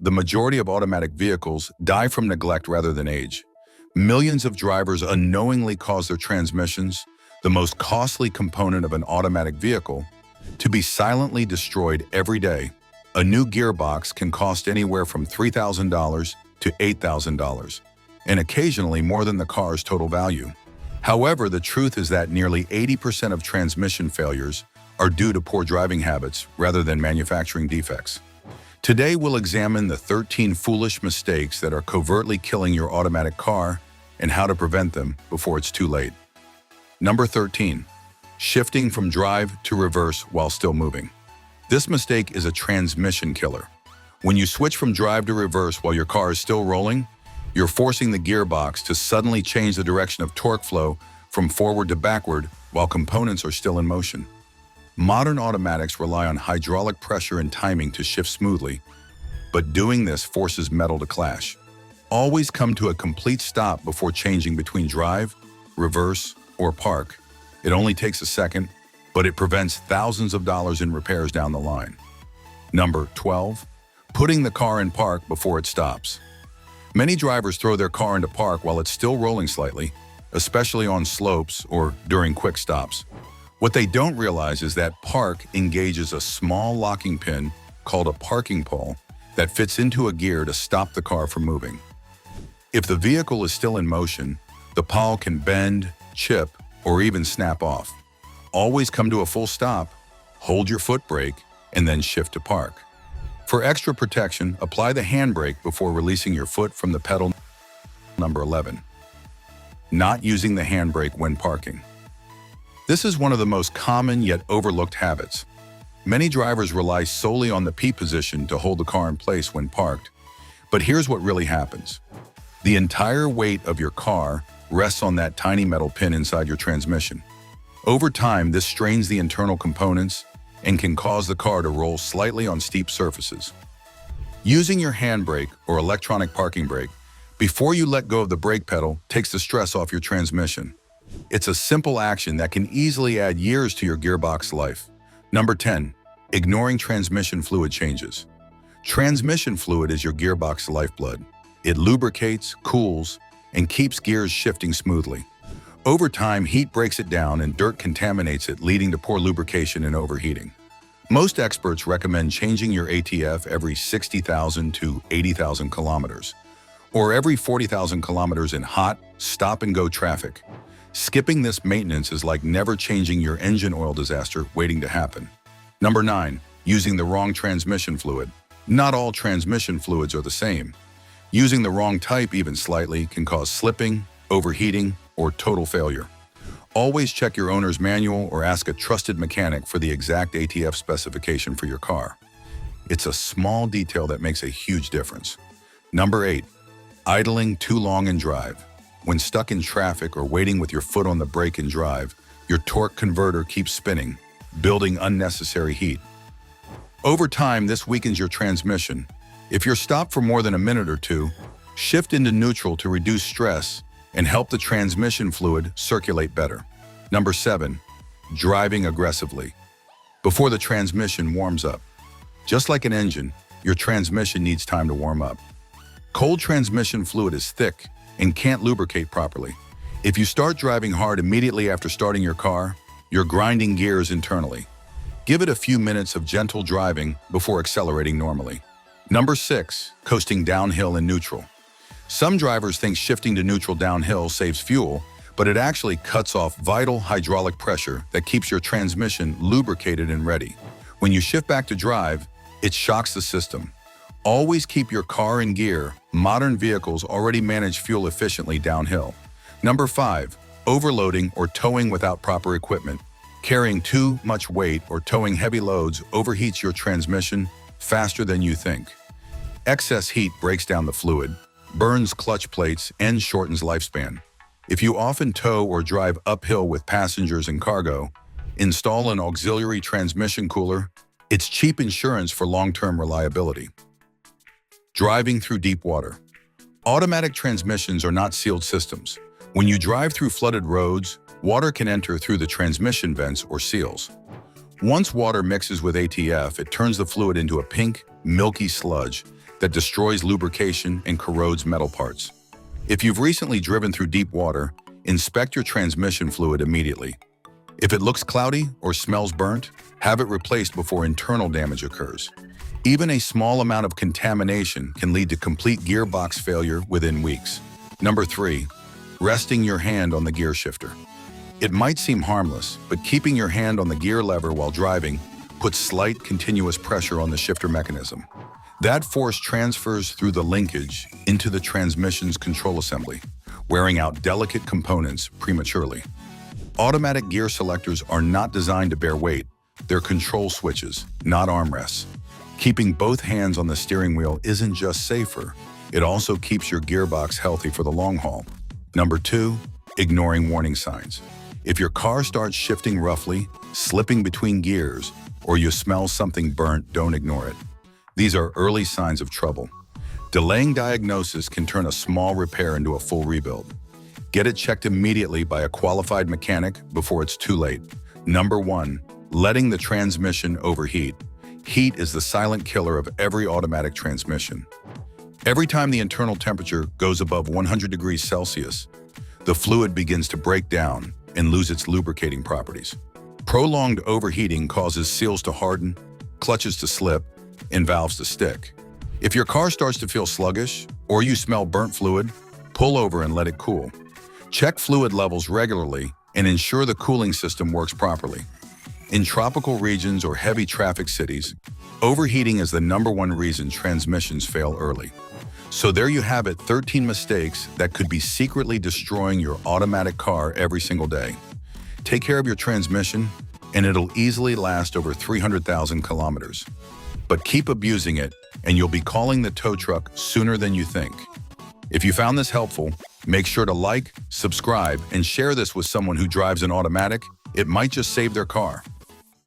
the majority of automatic vehicles die from neglect rather than age. Millions of drivers unknowingly cause their transmissions, the most costly component of an automatic vehicle, to be silently destroyed every day. A new gearbox can cost anywhere from $3,000 to $8,000, and occasionally more than the car's total value. However, the truth is that nearly 80% of transmission failures are due to poor driving habits rather than manufacturing defects. Today, we'll examine the 13 foolish mistakes that are covertly killing your automatic car and how to prevent them before it's too late. Number 13. Shifting from drive to reverse while still moving. This mistake is a transmission killer. When you switch from drive to reverse while your car is still rolling, you're forcing the gearbox to suddenly change the direction of torque flow from forward to backward while components are still in motion. Modern automatics rely on hydraulic pressure and timing to shift smoothly, but doing this forces metal to clash. Always come to a complete stop before changing between drive, reverse, or park. It only takes a second, but it prevents thousands of dollars in repairs down the line. Number 12. Putting the car in park before it stops. Many drivers throw their car into park while it's still rolling slightly, especially on slopes or during quick stops. What they don't realize is that park engages a small locking pin called a parking pole that fits into a gear to stop the car from moving. If the vehicle is still in motion, the pole can bend, chip, or even snap off. Always come to a full stop, hold your foot brake, and then shift to park. For extra protection, apply the handbrake before releasing your foot from the pedal. Number 11. Not using the handbrake when parking. This is one of the most common yet overlooked habits. Many drivers rely solely on the P position to hold the car in place when parked. But here's what really happens. The entire weight of your car rests on that tiny metal pin inside your transmission. Over time, this strains the internal components and can cause the car to roll slightly on steep surfaces. Using your handbrake or electronic parking brake before you let go of the brake pedal takes the stress off your transmission. It's a simple action that can easily add years to your gearbox life. Number 10. Ignoring transmission fluid changes. Transmission fluid is your gearbox lifeblood. It lubricates, cools, and keeps gears shifting smoothly. Over time, heat breaks it down and dirt contaminates it, leading to poor lubrication and overheating. Most experts recommend changing your ATF every 60,000 to 80,000 kilometers, or every 40,000 kilometers in hot, stop-and-go traffic. Skipping this maintenance is like never changing your engine oil disaster waiting to happen. Number 9. Using the wrong transmission fluid. Not all transmission fluids are the same. Using the wrong type even slightly can cause slipping, overheating, or total failure. Always check your owner's manual or ask a trusted mechanic for the exact ATF specification for your car. It's a small detail that makes a huge difference. Number 8. Idling too long in drive. When stuck in traffic or waiting with your foot on the brake in drive, your torque converter keeps spinning, building unnecessary heat. Over time, this weakens your transmission. If you're stopped for more than a minute or two, shift into neutral to reduce stress and help the transmission fluid circulate better. Number 7. Driving aggressively. Before the transmission warms up. Just like an engine, your transmission needs time to warm up. Cold transmission fluid is thick and can't lubricate properly. If you start driving hard immediately after starting your car, you're grinding gears internally. Give it a few minutes of gentle driving before accelerating normally. Number 6. Coasting downhill in neutral. Some drivers think shifting to neutral downhill saves fuel, but it actually cuts off vital hydraulic pressure that keeps your transmission lubricated and ready. When you shift back to drive, it shocks the system. Always keep your car in gear. Modern vehicles already manage fuel efficiently downhill. Number 5. Overloading or towing without proper equipment. Carrying too much weight or towing heavy loads overheats your transmission faster than you think. Excess heat breaks down the fluid, burns clutch plates, and shortens lifespan. If you often tow or drive uphill with passengers and cargo, install an auxiliary transmission cooler. It's cheap insurance for long-term reliability. Driving through deep water. Automatic transmissions are not sealed systems. When you drive through flooded roads, water can enter through the transmission vents or seals. Once water mixes with ATF, it turns the fluid into a pink, milky sludge that destroys lubrication and corrodes metal parts. If you've recently driven through deep water, inspect your transmission fluid immediately. If it looks cloudy or smells burnt, have it replaced before internal damage occurs. Even a small amount of contamination can lead to complete gearbox failure within weeks. Number 3, resting your hand on the gear shifter. It might seem harmless, but keeping your hand on the gear lever while driving puts slight continuous pressure on the shifter mechanism. That force transfers through the linkage into the transmission's control assembly, wearing out delicate components prematurely. Automatic gear selectors are not designed to bear weight. They're control switches, not armrests. Keeping both hands on the steering wheel isn't just safer, it also keeps your gearbox healthy for the long haul. Number 2, ignoring warning signs. If your car starts shifting roughly, slipping between gears, or you smell something burnt, don't ignore it. These are early signs of trouble. Delaying diagnosis can turn a small repair into a full rebuild. Get it checked immediately by a qualified mechanic before it's too late. Number 1, letting the transmission overheat. Heat is the silent killer of every automatic transmission. Every time the internal temperature goes above 100 degrees Celsius, the fluid begins to break down and lose its lubricating properties. Prolonged overheating causes seals to harden, clutches to slip, and valves to stick. If your car starts to feel sluggish or you smell burnt fluid, pull over and let it cool. Check fluid levels regularly and ensure the cooling system works properly. In tropical regions or heavy traffic cities, overheating is the #1 reason transmissions fail early. So there you have it, 13 mistakes that could be secretly destroying your automatic car every single day. Take care of your transmission, and it'll easily last over 300,000 kilometers. But keep abusing it, and you'll be calling the tow truck sooner than you think. If you found this helpful, make sure to like, subscribe, and share this with someone who drives an automatic. It might just save their car.